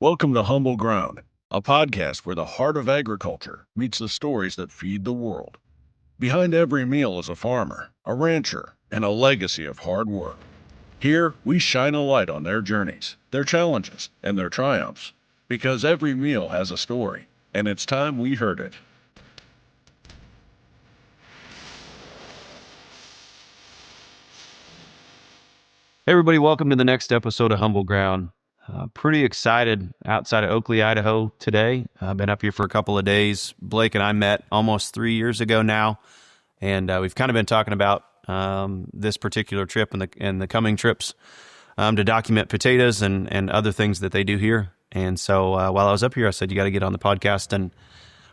Welcome to Humble Ground, a podcast where the heart of agriculture meets the stories that feed the world. Behind every meal is a farmer, a rancher, and a legacy of hard work. Here, we shine a light on their journeys, their challenges, and their triumphs, because every meal has a story, and it's time we heard it. Hey everybody, welcome to the next episode of Humble Ground. Pretty excited outside of Oakley, Idaho today. I've been up here for a couple of days. Blake and I met almost 3 years ago now, and we've kind of been talking about this particular trip and the coming trips to document potatoes and other things that they do here. And so while I was up here, I said, you got to get on the podcast and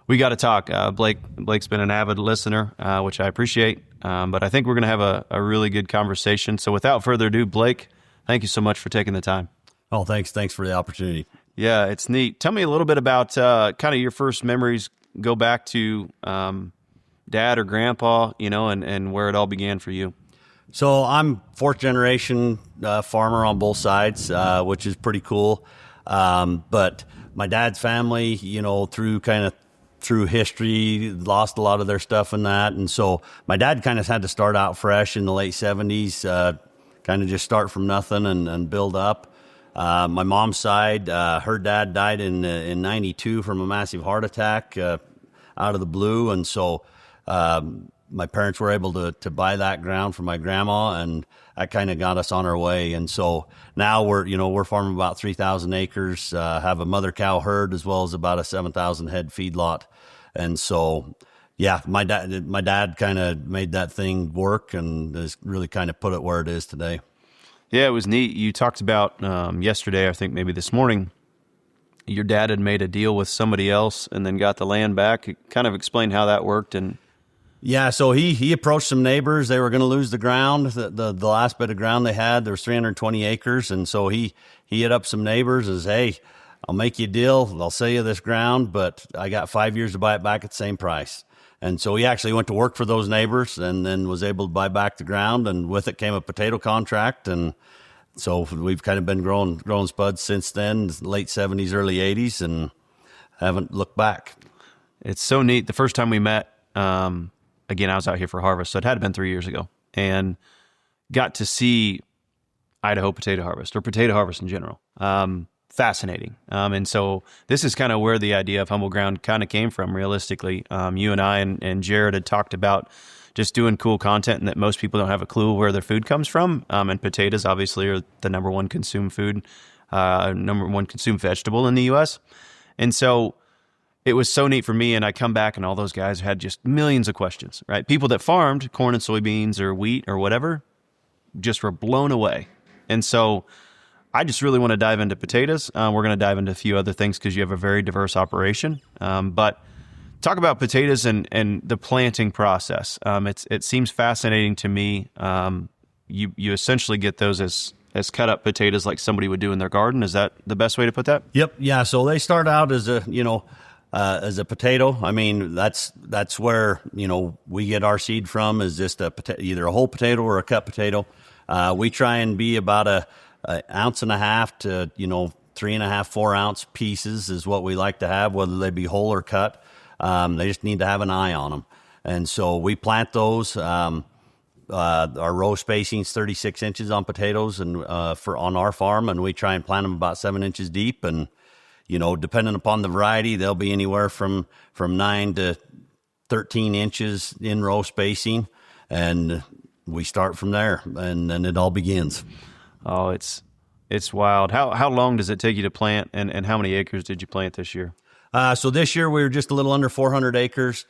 we got to talk. Blake's been an avid listener, which I appreciate. But I think we're going to have a really good conversation. So without further ado, Blake, thank you so much for taking the time. Oh, thanks. Thanks for the opportunity. Yeah, it's neat. Tell me a little bit about kind of your first memories. Go back to dad or grandpa, and where it all began for you. So I'm fourth generation farmer on both sides, which is pretty cool. But my dad's family, through history, lost a lot of their stuff in that. And so my dad kind of had to start out fresh in the late 70s, kind of just start from nothing and build up. My mom's side, her dad died in 92 from a massive heart attack out of the blue. And so my parents were able to buy that ground for my grandma, and that kind of got us on our way. And so now we're farming about 3,000 acres, have a mother cow herd as well as about a 7,000 head feedlot. And so, yeah, my dad kind of made that thing work and has really kind of put it where it is today. Yeah, it was neat. You talked about yesterday, I think maybe this morning, your dad had made a deal with somebody else and then got the land back. Kind of explain how that worked. And yeah, so he approached some neighbors. They were going to lose the ground. The last bit of ground they had, there was 320 acres. And so he hit up some neighbors and said, hey, I'll make you a deal. I'll sell you this ground, but I got 5 years to buy it back at the same price. And so he actually went to work for those neighbors and then was able to buy back the ground. And with it came a potato contract. And so we've kind of been growing spuds since then, late 70s, early 80s, and haven't looked back. It's so neat. The first time we met, again, I was out here for harvest, so it had been 3 years ago, and got to see Idaho potato harvest, or potato harvest in general. Fascinating. And so this is kind of where the idea of Humble Ground kind of came from, realistically. You and I and Jared had talked about just doing cool content and that most people don't have a clue where their food comes from. And potatoes, obviously, are the number one consumed food, number one consumed vegetable in the U.S. And so it was so neat for me, and I come back and all those guys had just millions of questions, right? People that farmed corn and soybeans or wheat or whatever just were blown away. And so I just really want to dive into potatoes. We're going to dive into a few other things because you have a very diverse operation. But talk about potatoes and the planting process. It seems fascinating to me. You essentially get those as cut up potatoes like somebody would do in their garden. Is that the best way to put that? Yep. Yeah. So they start out as a potato. I mean, that's where, we get our seed from, is just either a whole potato or a cut potato. We try and be about a ounce and a half to, 3.5, 4 ounce pieces is what we like to have, whether they be whole or cut. They just need to have an eye on them. And so we plant those. Our row spacing is 36 inches on potatoes and on our farm, and we try and plant them about 7 inches deep. And depending upon the variety, they'll be anywhere from 9 to 13 inches in row spacing, and we start from there, and then it all begins. Oh, it's wild. How long does it take you to plant, and how many acres did you plant this year? So this year we were just a little under 400 acres.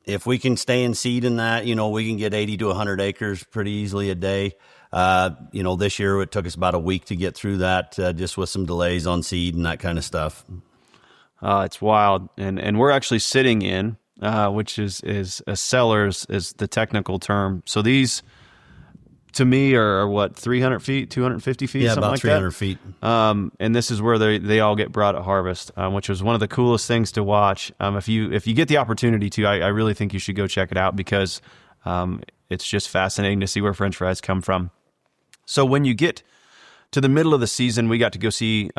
If we can stay in seed in that, we can get 80 to 100 acres pretty easily a day. This year it took us about a week to get through that, just with some delays on seed and that kind of stuff. It's wild. And we're actually sitting in, which is a cellar's is the technical term. So these, to me, are what, 300 feet, 250 feet, yeah, something about like 300 that? feet. And this is where they all get brought at harvest, which was one of the coolest things to watch. If you get the opportunity to, I really think you should go check it out, because it's just fascinating to see where French fries come from. So when you get to the middle of the season, we got to go see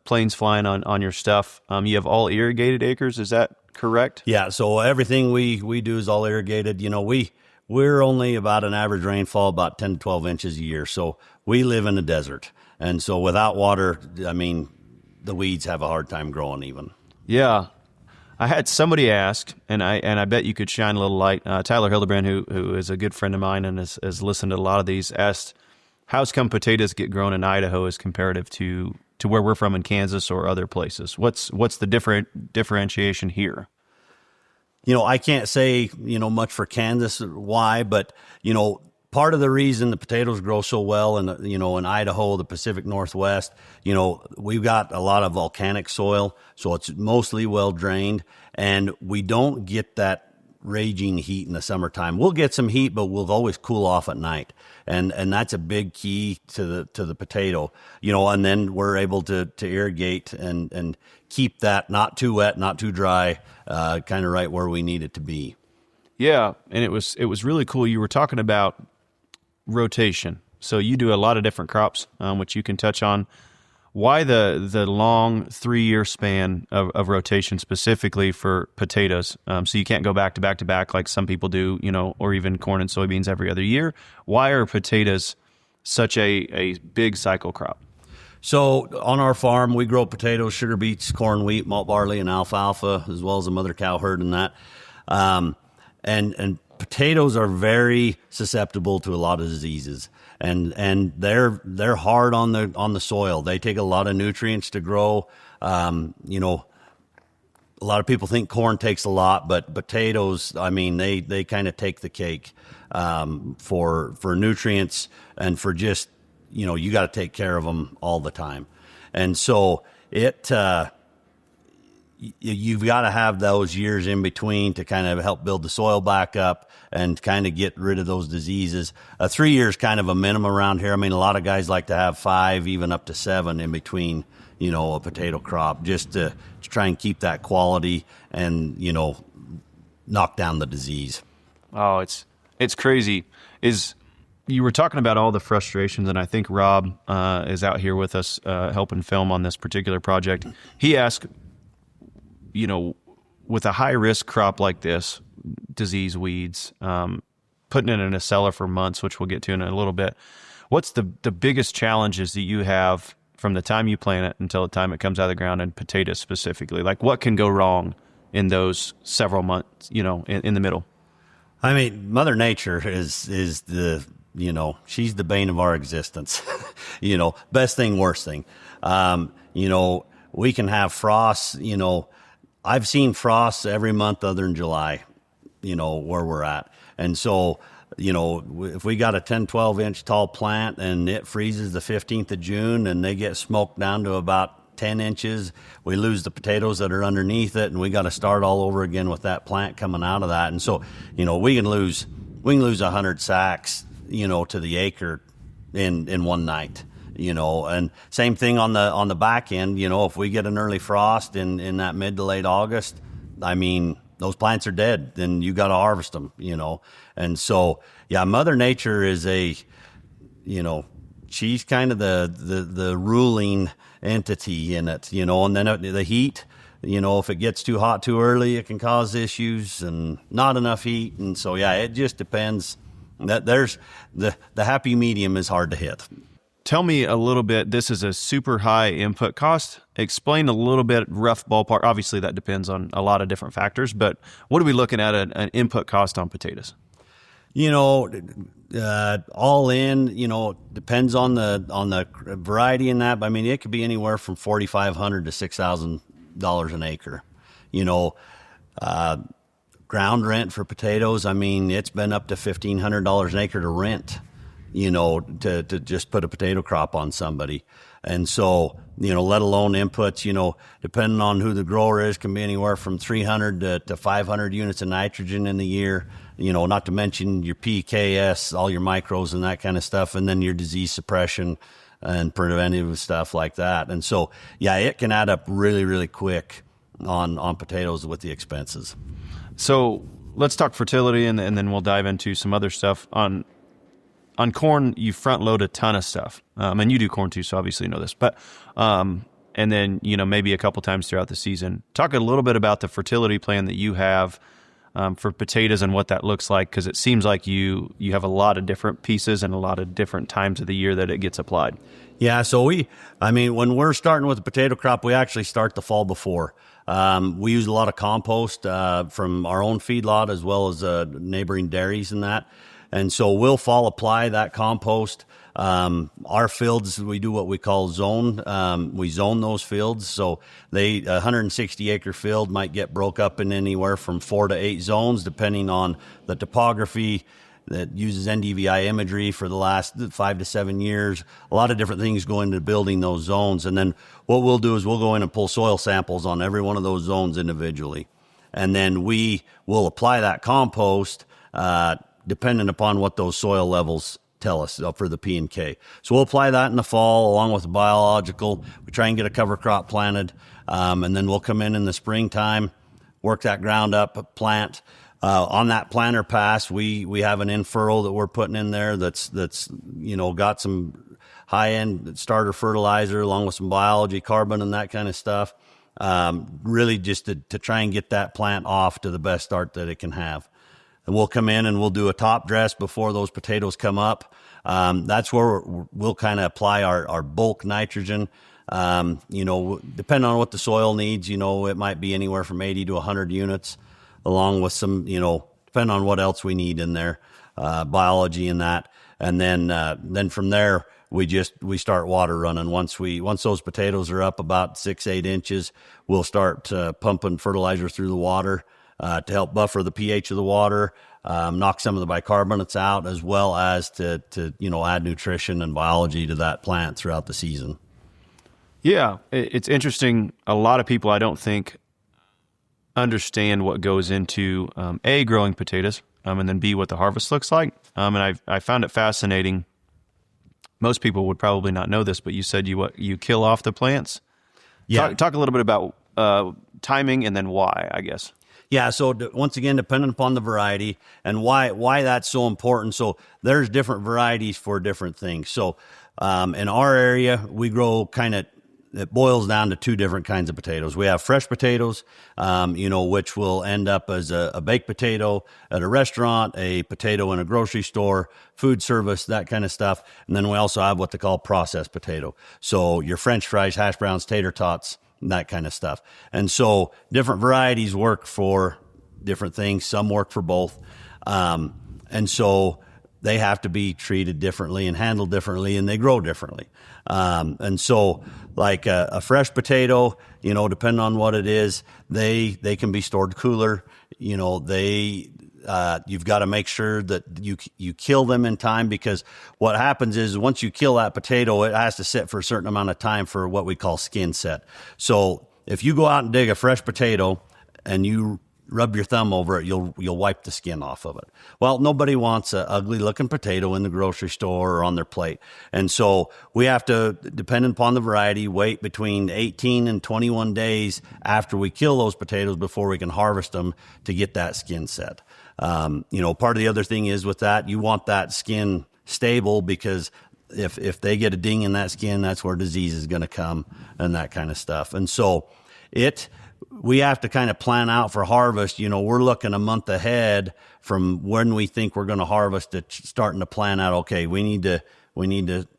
planes flying on your stuff. You have all irrigated acres, is that correct? Yeah, so everything we do is all irrigated. We're only about an average rainfall about 10 to 12 inches a year. So we live in the desert. And so without water, I mean, the weeds have a hard time growing even. Yeah. I had somebody ask, and I bet you could shine a little light. Tyler Hildebrand, who is a good friend of mine and has listened to a lot of these, asked, how's come potatoes get grown in Idaho as comparative to where we're from in Kansas or other places? What's the differentiation here? I can't say, much for Kansas why, but, part of the reason the potatoes grow so well in Idaho, the Pacific Northwest, we've got a lot of volcanic soil, so it's mostly well drained, and we don't get that raging heat in the summertime. We'll get some heat, but we'll always cool off at night. And that's a big key to the potato, and then we're able to irrigate and keep that not too wet, not too dry, kind of right where we need it to be. Yeah. And it was really cool. You were talking about rotation. So you do a lot of different crops, which you can touch on. Why the long 3-year span of rotation specifically for potatoes? So you can't go back to back to back like some people do, or even corn and soybeans every other year. Why are potatoes such a big cycle crop? So on our farm, we grow potatoes, sugar beets, corn, wheat, malt barley, and alfalfa, as well as a mother cow herd and that. And potatoes are very susceptible to a lot of diseases. And they're hard on the soil. They take a lot of nutrients to grow. A lot of people think corn takes a lot, but potatoes, I mean, they kind of take the cake for nutrients and for just, you got to take care of them all the time. And so you've got to have those years in between to kind of help build the soil back up and kind of get rid of those diseases. 3 years kind of a minimum around here. I mean, a lot of guys like to have 5, even up to 7 in between, a potato crop, just to try and keep that quality and, knock down the disease. Oh, it's crazy. You were talking about all the frustrations, and I think Rob is out here with us helping film on this particular project. He asked, with a high-risk crop like this, disease, weeds, putting it in a cellar for months, which we'll get to in a little bit, what's the biggest challenges that you have from the time you plant it until the time it comes out of the ground, and potatoes specifically? Like, what can go wrong in those several months, in the middle? I mean, Mother Nature is the, she's the bane of our existence. Best thing, worst thing. We can have frosts, I've seen frosts every month other than July, where we're at. And so, if we got a 10, 12 inch tall plant and it freezes the 15th of June and they get smoked down to about 10 inches, we lose the potatoes that are underneath it, and we got to start all over again with that plant coming out of that. And so, we can lose 100 sacks, to the acre in one night. And same thing on the back end, if we get an early frost in that mid to late August, I mean, those plants are dead, then you got to harvest them, And so, yeah, Mother Nature is she's kind of the ruling entity in it, and then the heat, if it gets too hot too early, it can cause issues, and not enough heat. And so, yeah, it just depends. That there's the happy medium is hard to hit. Tell me a little bit, this is a super high input cost. Explain a little bit, rough ballpark. Obviously, that depends on a lot of different factors, but what are we looking at an input cost on potatoes? All in, depends on the variety in that. But I mean, it could be anywhere from $4,500 to $6,000 an acre. Ground rent for potatoes, I mean, it's been up to $1,500 an acre to rent. To just put a potato crop on somebody. And so, let alone inputs, depending on who the grower is, can be anywhere from 300 to 500 units of nitrogen in the year, not to mention your PKS, all your micros and that kind of stuff, and then your disease suppression and preventive stuff like that. And so, yeah, it can add up really, really quick on potatoes with the expenses. So let's talk fertility, and then we'll dive into some other stuff on on corn, you front load a ton of stuff. And you do corn too, so obviously you know this. But and then, maybe a couple times throughout the season. Talk a little bit about the fertility plan that you have for potatoes and what that looks like, because it seems like you have a lot of different pieces and a lot of different times of the year that it gets applied. Yeah, so when we're starting with the potato crop, we actually start the fall before. We use a lot of compost from our own feedlot as well as neighboring dairies and that. And so we'll fall apply that compost. Our fields, we do what we call zone. We zone those fields. So a 160 acre field might get broke up in anywhere from 4 to 8 zones, depending on the topography. That uses NDVI imagery for the last 5 to 7 years. A lot of different things go into building those zones. And then what we'll do is we'll go in and pull soil samples on every one of those zones individually. And then we will apply that compost, depending upon what those soil levels tell us for the P and K. So we'll apply that in the fall along with the biological. We try and get a cover crop planted. And then we'll come in the springtime, work that ground up, plant. On that planter pass, we have an in-furrow that we're putting in there that's got some high-end starter fertilizer along with some biology, carbon, and that kind of stuff. Really just to try and get that plant off to the best start that it can have. And we'll come in and we'll do a top dress before those potatoes come up. That's where we'll kind of apply our bulk nitrogen. Depending on what the soil needs, it might be anywhere from 80 to 100 units. Along with some, depending on what else we need in there, biology and that. And then from there, we start water running. Once those potatoes are up about 6-8 inches, we'll start pumping fertilizer through the water to help buffer the pH of the water, knock some of the bicarbonates out, as well as to add nutrition and biology to that plant throughout the season. Yeah, it's interesting. A lot of people, I don't think, understand what goes into A, growing potatoes, and then B, what the harvest looks like. And I found it fascinating. Most people would probably not know this, but you said you kill off the plants. Yeah. Talk a little bit about timing and then why, I guess. Yeah, so once again, depending upon the variety and why that's so important. So there's different varieties for different things. So in our area, we grow it boils down to 2 different kinds of potatoes. We have fresh potatoes, which will end up as a baked potato at a restaurant, a potato in a grocery store, food service, that kind of stuff. And then we also have what they call processed potato. So your French fries, hash browns, tater tots, that kind of stuff. And so different varieties work for different things. Some work for both. And so they have to be treated differently and handled differently, and they grow differently. And so like a fresh potato, depending on what it is, they can be stored cooler. You've got to make sure that you kill them in time, because what happens is once you kill that potato, it has to sit for a certain amount of time for what we call skin set. So if you go out and dig a fresh potato and you rub your thumb over it, you'll wipe the skin off of it. Well, nobody wants an ugly looking potato in the grocery store or on their plate. And so we have to, depending upon the variety, wait between 18 and 21 days after we kill those potatoes before we can harvest them to get that skin set. Part of the other thing is with that, you want that skin stable, because if they get a ding in that skin, that's where disease is going to come and that kind of stuff. And so we have to kind of plan out for harvest. We're looking a month ahead from when we think we're going to harvest, to starting to plan out, okay, we need to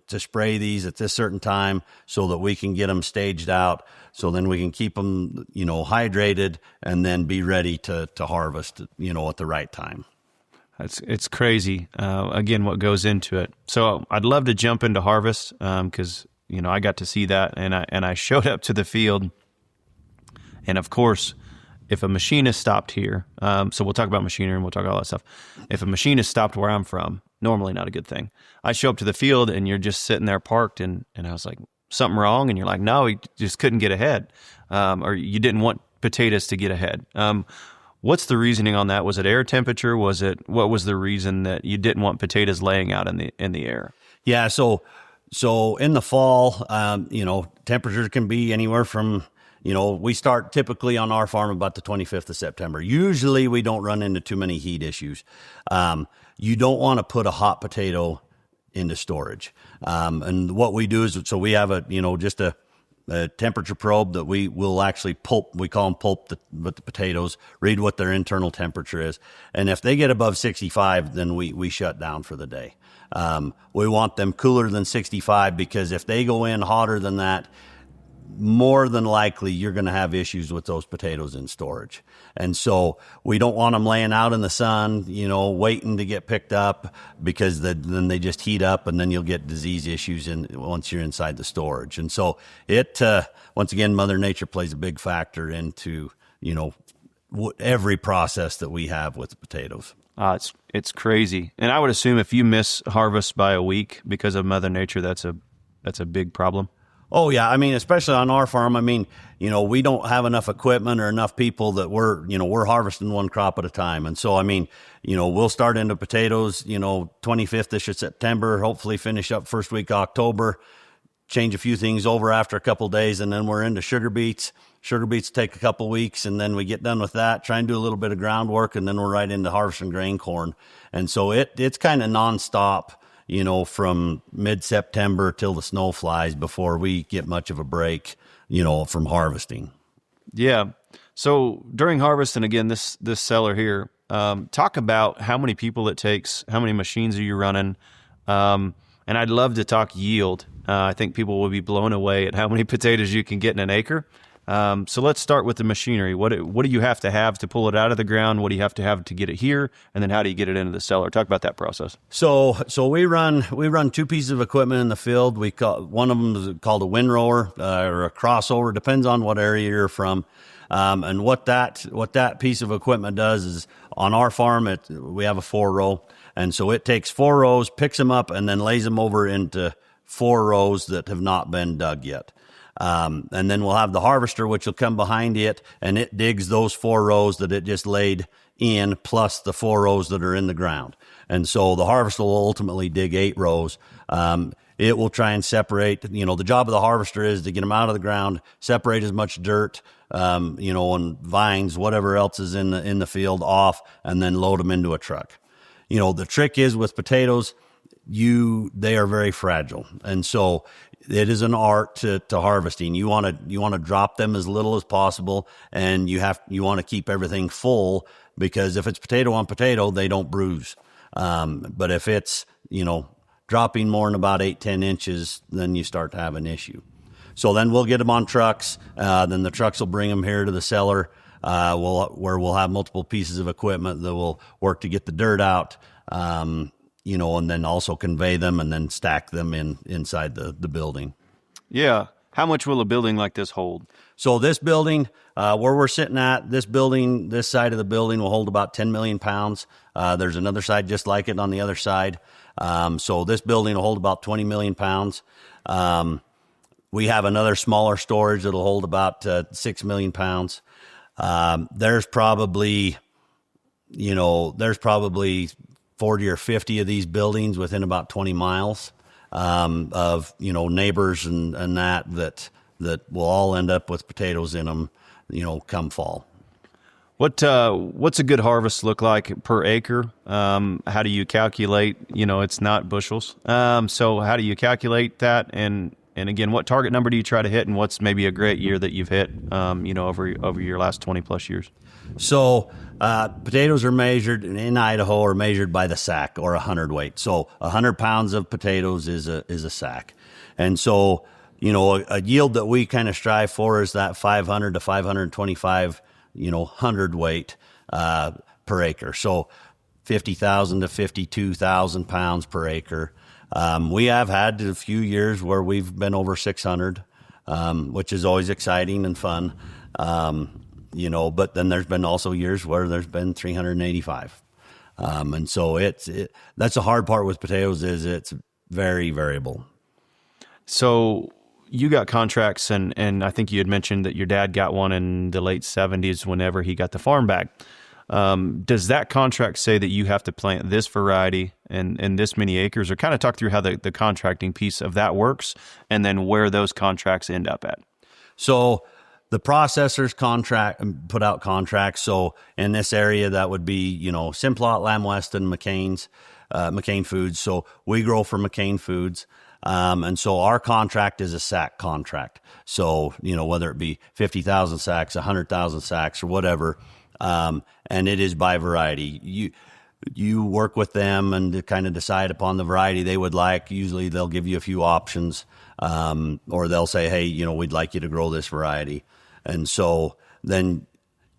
spray these at this certain time so that we can get them staged out. So then we can keep them, hydrated, and then be ready to harvest, at the right time. It's crazy. Again, what goes into it. So I'd love to jump into harvest, because, I got to see that, and I showed up to the field. And of course, if a machinist stopped here, so we'll talk about machinery and we'll talk about all that stuff. If a machinist stopped where I'm from, normally not a good thing. I show up to the field and you're just sitting there parked, and I was like, something wrong? And you're like, no, he just couldn't get ahead. Or you didn't want potatoes to get ahead. What's the reasoning on that? Was it air temperature? What was the reason that you didn't want potatoes laying out in the air? Yeah. So in the fall, temperatures can be anywhere from, we start typically on our farm about the 25th of September. Usually we don't run into too many heat issues. You don't want to put a hot potato into storage. And what we do is, so we have just a temperature probe that we will actually pulp. We call them pulp with the potatoes, read what their internal temperature is. And if they get above 65, then we shut down for the day. We want them cooler than 65, because if they go in hotter than that, more than likely you're going to have issues with those potatoes in storage. And so we don't want them laying out in the sun, waiting to get picked up, because then they just heat up, and then you'll get disease issues once you're inside the storage. And so once again, Mother Nature plays a big factor into, every process that we have with the potatoes. It's crazy. And I would assume if you miss harvest by a week because of Mother Nature, that's a big problem. Oh yeah. I mean, especially on our farm, we don't have enough equipment or enough people that we're harvesting one crop at a time. And so, we'll start into potatoes, 25th-ish of September, hopefully finish up first week of October, change a few things over after a couple of days, and then we're into sugar beets. Sugar beets take a couple weeks, and then we get done with that, try and do a little bit of groundwork, and then we're right into harvesting grain corn. And so it's kind of nonstop, from mid-September till the snow flies before we get much of a break, from harvesting. Yeah. So during harvest, and again, this cellar here, talk about how many people it takes, how many machines are you running, and I'd love to talk yield. I think people will be blown away at how many potatoes you can get in an acre. So let's start with the machinery. What do you have to pull it out of the ground? What do you have to get it here? And then how do you get it into the cellar? Talk about that process. So we run two pieces of equipment in the field. One of them is called a windrower or a crossover, depends on what area you're from. And what that piece of equipment does is, on our farm, we have a 4-row. And so it takes 4 rows, picks them up, and then lays them over into 4 rows that have not been dug yet. And then we'll have the harvester, which will come behind it, and it digs those 4 rows that it just laid in, plus the 4 rows that are in the ground. And so the harvester will ultimately dig 8 rows. It will try and separate, the job of the harvester is to get them out of the ground, separate as much dirt, and vines, whatever else is in the field off, and then load them into a truck. The trick is with potatoes, they are very fragile. And so it is an art to harvesting. You want to drop them as little as possible, and you want to keep everything full, because if it's potato on potato, they don't bruise. But if it's, dropping more than about 8-10 inches, then you start to have an issue. So then we'll get them on trucks. Then the trucks will bring them here to the cellar, where we'll have multiple pieces of equipment that will work to get the dirt out, and then also convey them and then stack them inside the building. Yeah. How much will a building like this hold? So this building, where we're sitting at, this side of the building will hold about 10 million pounds. There's another side just like it on the other side. So this building will hold about 20 million pounds. We have another smaller storage that'll hold about 6 million pounds. There's probably 40 or 50 of these buildings within about 20 miles of neighbors and that will all end up with potatoes in them, come fall. What's a good harvest look like per acre? How do you calculate? It's not bushels. So how do you calculate that? And again, what target number do you try to hit? And what's maybe a great year that you've hit? Over your last 20 plus years. So potatoes are measured in Idaho, are measured by the sack or a hundredweight. So 100 pounds of potatoes is a sack. And so, a yield that we kind of strive for is that 500 to 525, hundredweight per acre. So 50,000 to 52,000 pounds per acre. We have had a few years where we've been over 600, which is always exciting and fun. But then there's been also years where there's been 385. And so that's the hard part with potatoes, is it's very variable. So you got contracts, and I think you had mentioned that your dad got one in the late 70s whenever he got the farm back. Does that contract say that you have to plant this variety and this many acres, or kind of talk through how the contracting piece of that works, and then where those contracts end up at? So the processors put out contracts. So in this area, that would be, Simplot, Lamb Weston, McCain's. McCain Foods. So we grow for McCain Foods. And so our contract is a sack contract. So, whether it be 50,000 sacks, 100,000 sacks or whatever, and it is by variety. You work with them and to kind of decide upon the variety they would like. Usually they'll give you a few options, or they'll say, hey, we'd like you to grow this variety. And so then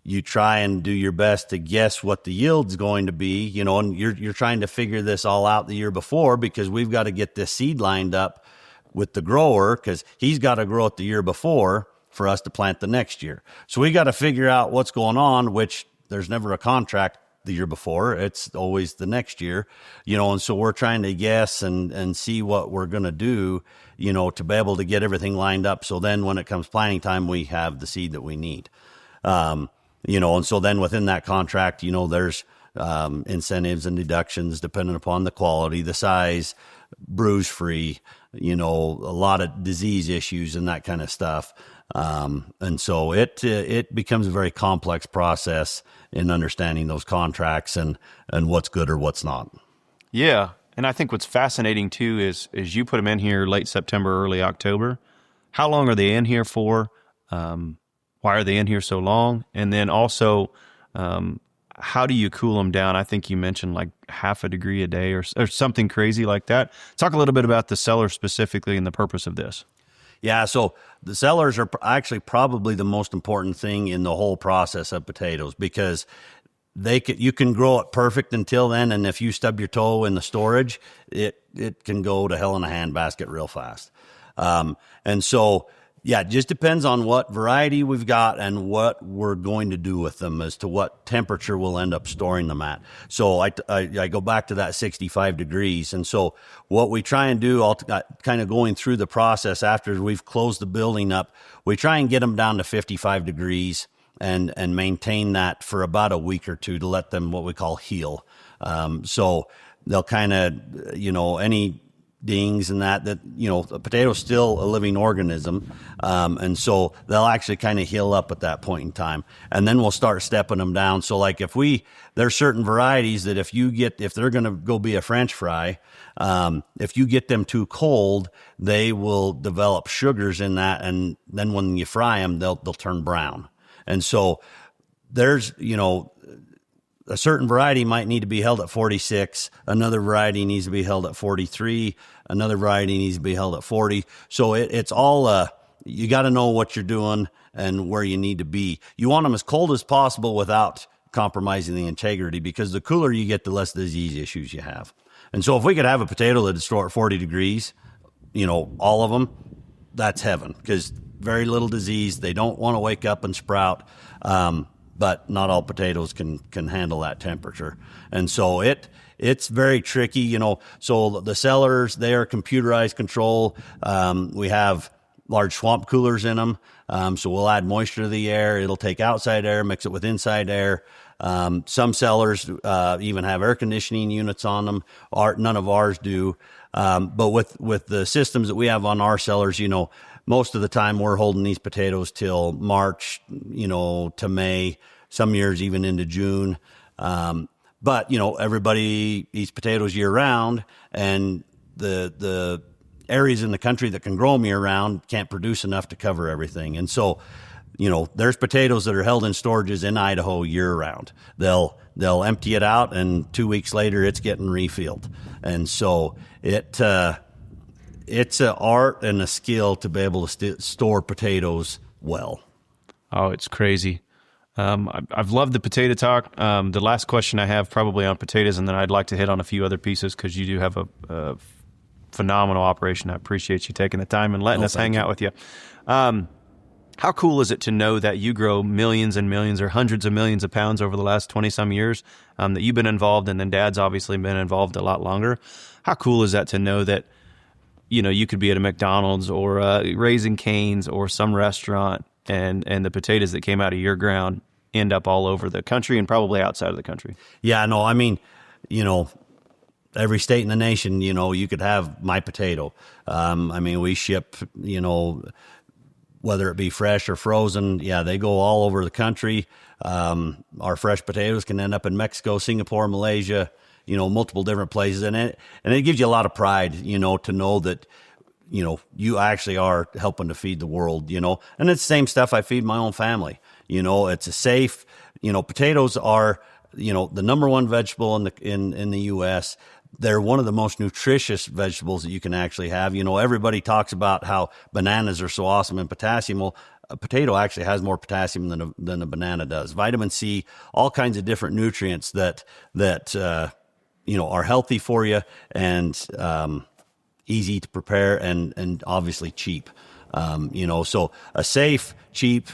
you try and do your best to guess what the yield's going to be, and you're trying to figure this all out the year before, because we've got to get this seed lined up with the grower, because he's got to grow it the year before for us to plant the next year. So we got to figure out what's going on, which there's never a contract the year before. It's always the next year, and so we're trying to guess and see what we're going to do, to be able to get everything lined up. So then when it comes planting time, we have the seed that we need. And so then within that contract, there's incentives and deductions depending upon the quality, the size, bruise free, a lot of disease issues and that kind of stuff. And so it becomes a very complex process in understanding those contracts and what's good or what's not. Yeah. And I think what's fascinating too is you put them in here late September, early October. How long are they in here for? Why are they in here so long? And then also, how do you cool them down? I think you mentioned like half a degree a day or something crazy like that. Talk a little bit about the cellar specifically and the purpose of this. Yeah, so the cellars are actually probably the most important thing in the whole process of potatoes, because you can grow it perfect until then, and if you stub your toe in the storage, it can go to hell in a handbasket real fast. And so, yeah, it just depends on what variety we've got and what we're going to do with them as to what temperature we'll end up storing them at. So I go back to that 65 degrees. And so what we try and do, kind of going through the process after we've closed the building up, we try and get them down to 55 degrees and maintain that for about a week or two to let them what we call heal. So they'll kind of, any dings and that a potato's still a living organism. And so they'll actually kind of heal up at that point in time. And then we'll start stepping them down. So like there's certain varieties that if they're going to go be a French fry, if you get them too cold, they will develop sugars in that. And then when you fry them, they'll turn brown. And so there's, a certain variety might need to be held at 46. Another variety needs to be held at 43. Another variety needs to be held at 40. So it's all, you got to know what you're doing and where you need to be. You want them as cold as possible without compromising the integrity, because the cooler you get, the less disease issues you have. And so if we could have a potato that'd store at 40 degrees, all of them, that's heaven, because very little disease. They don't want to wake up and sprout. But not all potatoes can handle that temperature. And so it's very tricky, so the cellars, they are computerized control. We have large swamp coolers in them. So we'll add moisture to the air. It'll take outside air, mix it with inside air. Some cellars, even have air conditioning units on them. None of ours do. But with the systems that we have on our cellars, most of the time we're holding these potatoes till March, to May, some years even into June. But, everybody eats potatoes year round, and the areas in the country that can grow them year round can't produce enough to cover everything. And so, there's potatoes that are held in storages in Idaho year round. They'll empty it out, and 2 weeks later it's getting refilled. And so it's an art and a skill to be able to store potatoes well. Oh, it's crazy. I've loved the potato talk. The last question I have probably on potatoes, and then I'd like to hit on a few other pieces, because you do have a phenomenal operation. I appreciate you taking the time and letting us hang out with you. How cool is it to know that you grow millions and millions or hundreds of millions of pounds over the last 20-some years, that you've been involved, and then Dad's obviously been involved a lot longer? How cool is that to know that, you could be at a McDonald's or Raising Cane's or some restaurant, and the potatoes that came out of your ground end up all over the country and probably outside of the country? Yeah, no, I mean, every state in the nation, you could have my potato. We ship, whether it be fresh or frozen, they go all over the country. Our fresh potatoes can end up in Mexico, Singapore, Malaysia, multiple different places. And it gives you a lot of pride, to know that, you actually are helping to feed the world, and it's the same stuff I feed my own family. It's a safe, potatoes are, the number one vegetable in the U.S. They're one of the most nutritious vegetables that you can actually have. Everybody talks about how bananas are so awesome in potassium. Well, a potato actually has more potassium than a banana does. Vitamin C, all kinds of different nutrients that are healthy for you and easy to prepare and obviously cheap. So a safe, cheap,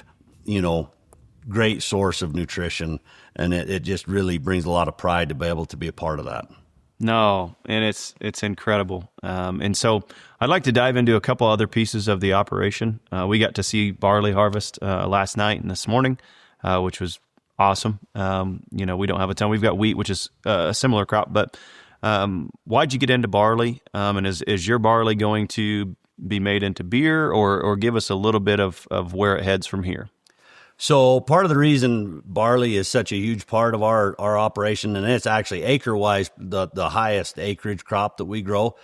great source of nutrition, and it just really brings a lot of pride to be able to be a part of that. No, and it's incredible. And so I'd like to dive into a couple other pieces of the operation. We got to see barley harvest last night and this morning, which was awesome. We don't have a ton. We've got wheat, which is a similar crop, but why'd you get into barley? And is your barley going to be made into beer, or give us a little bit of where it heads from here? So part of the reason barley is such a huge part of our operation, and it's actually acre-wise the highest acreage crop that we grow,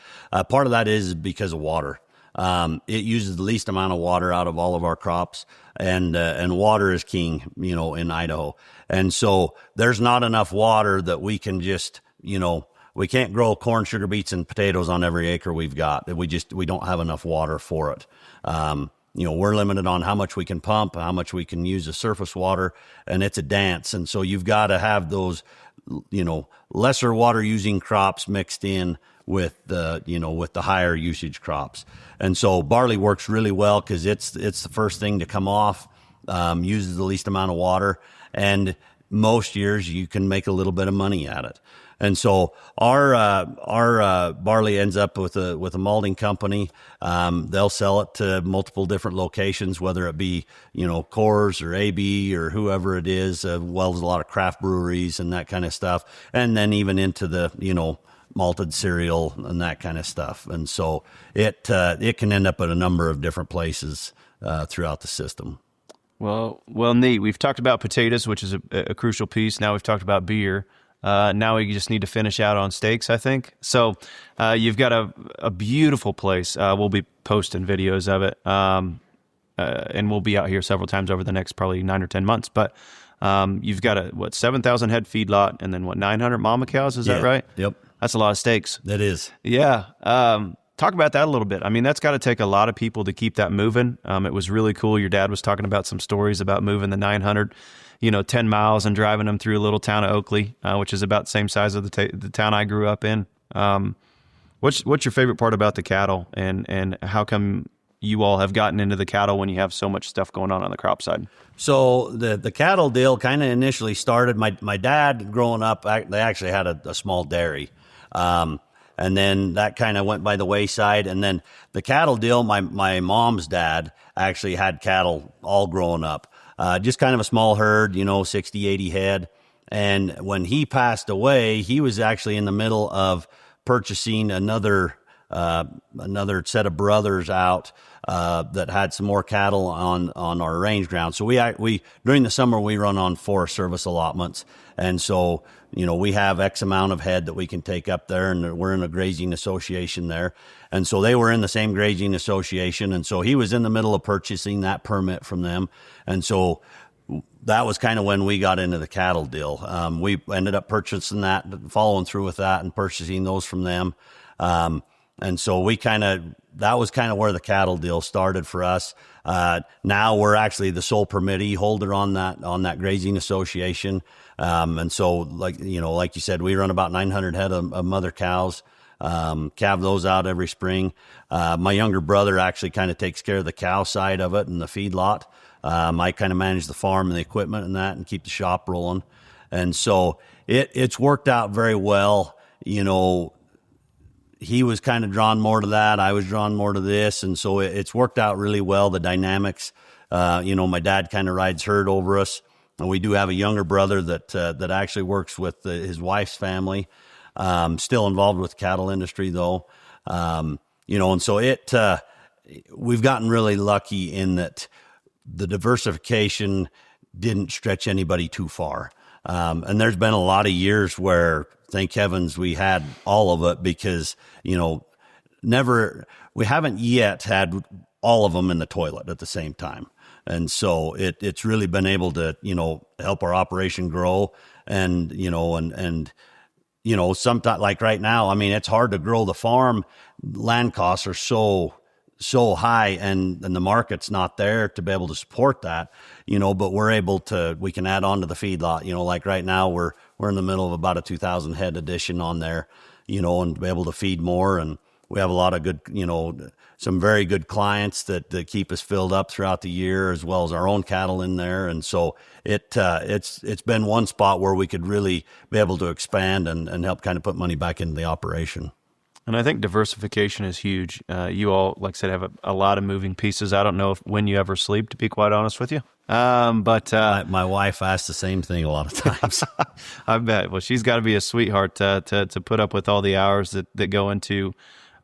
part of that is because of water. It uses the least amount of water out of all of our crops, and water is king, in Idaho. And so there's not enough water that we can just, we can't grow corn, sugar beets, and potatoes on every acre we've got. We don't have enough water for it. We're limited on how much we can pump, how much we can use the surface water, and it's a dance. And so you've got to have those, lesser water using crops mixed in with the higher usage crops. And so barley works really well because it's the first thing to come off, uses the least amount of water, and most years you can make a little bit of money at it. And so our barley ends up with a malting company. They'll sell it to multiple different locations, whether it be, Coors or AB or whoever it is, well as a lot of craft breweries and that kind of stuff. And then even into the, malted cereal and that kind of stuff. And so it can end up at a number of different places throughout the system. Well, neat. We've talked about potatoes, which is a crucial piece. Now we've talked about beer. Now we just need to finish out on steaks, I think. So you've got a beautiful place. We'll be posting videos of it, and we'll be out here several times over the next probably 9 or 10 months. But you've got 7,000 head feedlot, and then 900 mama cows. Is that right? Yep. That's a lot of steaks. That is. Yeah. Talk about that a little bit. I mean, that's got to take a lot of people to keep that moving. It was really cool. Your dad was talking about some stories about moving the 900 10 miles and driving them through a little town of Oakley, which is about the same size of the town I grew up in. What's your favorite part about the cattle, and how come you all have gotten into the cattle when you have so much stuff going on the crop side? So the cattle deal kind of initially started, my dad growing up, they actually had a small dairy. And then that kind of went by the wayside. And then the cattle deal, my mom's dad actually had cattle all growing up. Just kind of a small herd, 60, 80 head. And when he passed away, he was actually in the middle of purchasing another set of brothers out, that had some more cattle on our range ground. So we during the summer, we run on Forest Service allotments. And so, we have X amount of head that we can take up there, and we're in a grazing association there. And so they were in the same grazing association. And so he was in the middle of purchasing that permit from them. And so that was kind of when we got into the cattle deal. We ended up purchasing that, following through with that and purchasing those from them. And so that was kind of where the cattle deal started for us. Now we're actually the sole permittee holder on that grazing association. And so like you said, we run about 900 head of mother cows, calve those out every spring. My younger brother actually kind of takes care of the cow side of it and the feedlot. I kind of manage the farm and the equipment and that, and keep the shop rolling. And so it's worked out very well. He was kind of drawn more to that. I was drawn more to this. And so it's worked out really well. The dynamics, my dad kind of rides herd over us. And we do have a younger brother that actually works with his wife's family. Still involved with the cattle industry though. And so we've gotten really lucky in that the diversification didn't stretch anybody too far. And there's been a lot of years where, thank heavens, we had all of it because, we haven't yet had all of them in the toilet at the same time. And so it's really been able to, help our operation grow and, sometimes like right now, I mean, it's hard to grow the farm. Land costs are so high and the market's not there to be able to support that, but we can add on to the feedlot, like right now we're in the middle of about a 2,000 head addition on there, and be able to feed more. And we have a lot of good, some very good clients that keep us filled up throughout the year, as well as our own cattle in there. And so it's been one spot where we could really be able to expand and help kind of put money back into the operation. And I think diversification is huge. You all, like I said, have a lot of moving pieces. I don't know when you ever sleep, to be quite honest with you. But my wife asks the same thing a lot of times. I bet. Well, she's got to be a sweetheart to put up with all the hours that go into,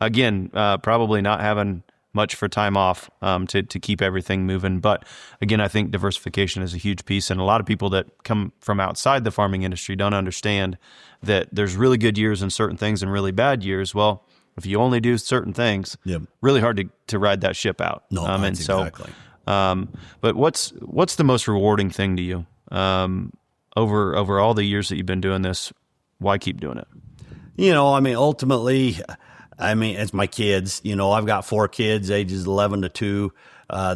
again, probably not having much for time off to keep everything moving. But again, I think diversification is a huge piece. And a lot of people that come from outside the farming industry don't understand that there's really good years in certain things and really bad years. Well, if you only do certain things, really hard to ride that ship out. No, that's exactly. But what's the most rewarding thing to you over all the years that you've been doing this? Why keep doing it? Ultimately, it's my kids. I've got 4 kids, ages 11 to 2.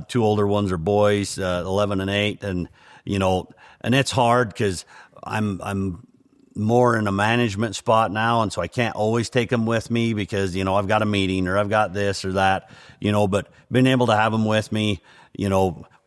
2 older ones are boys, 11 and 8. And, and it's hard because I'm more in a management spot now. And so I can't always take them with me because, I've got a meeting or I've got this or that, but being able to have them with me,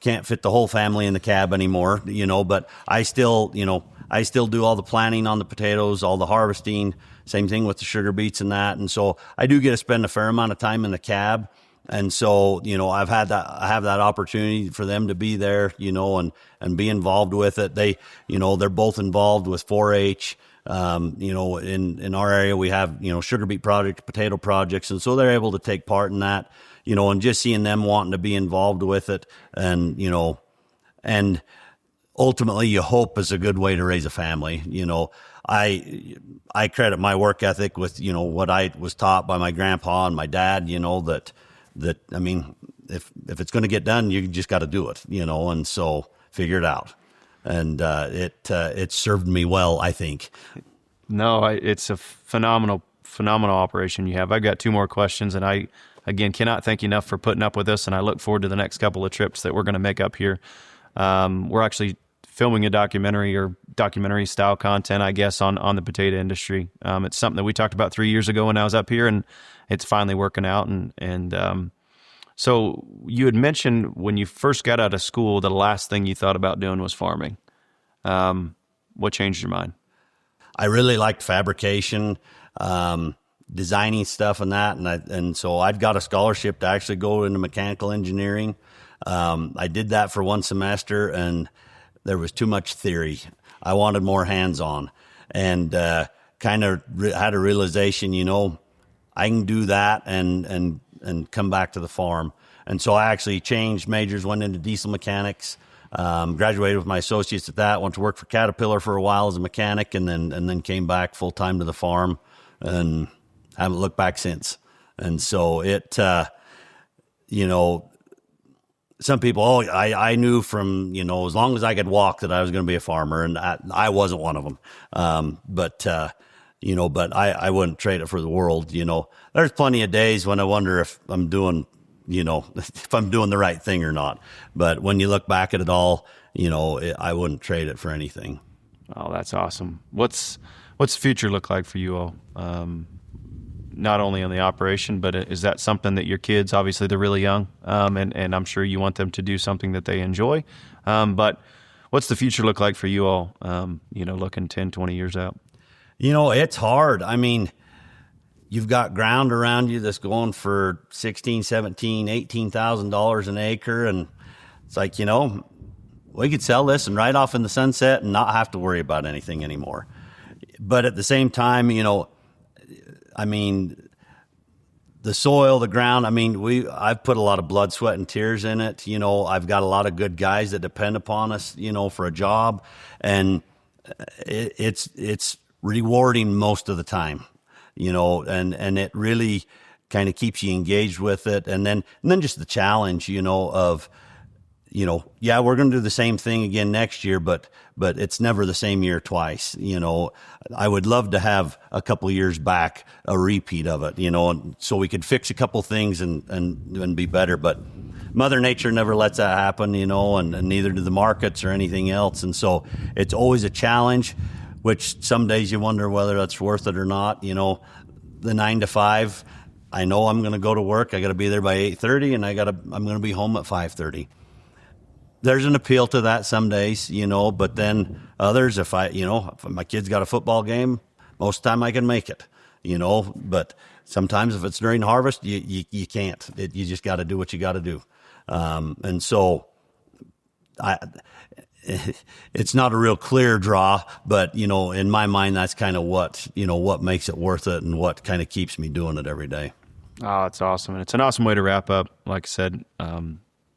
can't fit the whole family in the cab anymore, but I still do all the planning on the potatoes, all the harvesting, same thing with the sugar beets and that. And so I do get to spend a fair amount of time in the cab. And so, I have that opportunity for them to be there, and be involved with it. They, they're both involved with 4-H. In our area, we have, sugar beet projects, potato projects. And so they're able to take part in that, and just seeing them wanting to be involved with it. And, and ultimately you hope is a good way to raise a family. I credit my work ethic with, what I was taught by my grandpa and my dad, that I mean, if it's going to get done, you just got to do it, and so figure it out. And it served me well, I think. No, it's a phenomenal operation you have. I've got 2 more questions, and I, again, cannot thank you enough for putting up with us, and I look forward to the next couple of trips that we're going to make up here. We're actually filming a documentary style content, I guess, on the potato industry. It's something that we talked about 3 years ago when I was up here, and it's finally working out. And so you had mentioned when you first got out of school, the last thing you thought about doing was farming. What changed your mind? I really liked fabrication, designing stuff and that. And so I'd got a scholarship to actually go into mechanical engineering. I did that for 1 semester, and there was too much theory. I wanted more hands-on, and kind of had a realization, I can do that and come back to the farm. And so I actually changed majors, went into diesel mechanics, graduated with my associates at that, went to work for Caterpillar for a while as a mechanic, and then came back full-time to the farm and haven't looked back since. And so some people, I knew from, as long as I could walk that I was going to be a farmer, and I wasn't one of them. But I wouldn't trade it for the world. There's plenty of days when I wonder if I'm doing, if I'm doing the right thing or not. But when you look back at it all, I wouldn't trade it for anything. Oh, that's awesome. What's the future look like for you all? Not only on the operation, but is that something that your kids, obviously they're really young, and I'm sure you want them to do something that they enjoy. But what's the future look like for you all, looking 10, 20 years out? It's hard. I mean, you've got ground around you that's going for $16,000, $17,000, $18,000 an acre. And it's like, we could sell this and ride off in the sunset and not have to worry about anything anymore. But at the same time, the soil, the ground, I've put a lot of blood, sweat, and tears in it. I've got a lot of good guys that depend upon us, for a job. And it's rewarding most of the time, and it really kind of keeps you engaged with it. And then just the challenge, of, yeah, we're going to do the same thing again next year, but it's never the same year twice. I would love to have a couple years back a repeat of it, and so we could fix a couple things and be better. But Mother Nature never lets that happen, and neither do the markets or anything else. And so it's always a challenge, which some days you wonder whether that's worth it or not. The 9 to 5, I know I'm going to go to work. I got to be there by 8:30, and I'm going to be home at 5:30. There's an appeal to that some days, but then others, if my kid's got a football game, most of the time I can make it, but sometimes if it's during harvest, you can't. You just got to do what you got to do. And so it's not a real clear draw, but, in my mind, that's kind of what makes it worth it and what kind of keeps me doing it every day. Oh, it's awesome. And it's an awesome way to wrap up. Like I said,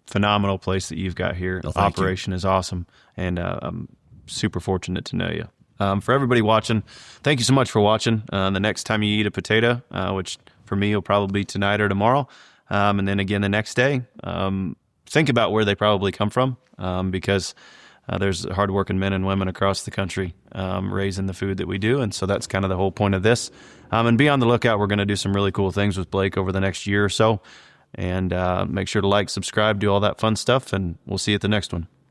phenomenal place that you've got here. Well, Operation is awesome, and I'm super fortunate to know you. For everybody watching, thank you so much for watching. The next time you eat a potato, which for me will probably be tonight or tomorrow, and then again the next day, think about where they probably come from, because there's hardworking men and women across the country raising the food that we do, and so that's kind of the whole point of this. And be on the lookout. We're going to do some really cool things with Blake over the next year or so. And make sure to like, subscribe, do all that fun stuff, and we'll see you at the next one.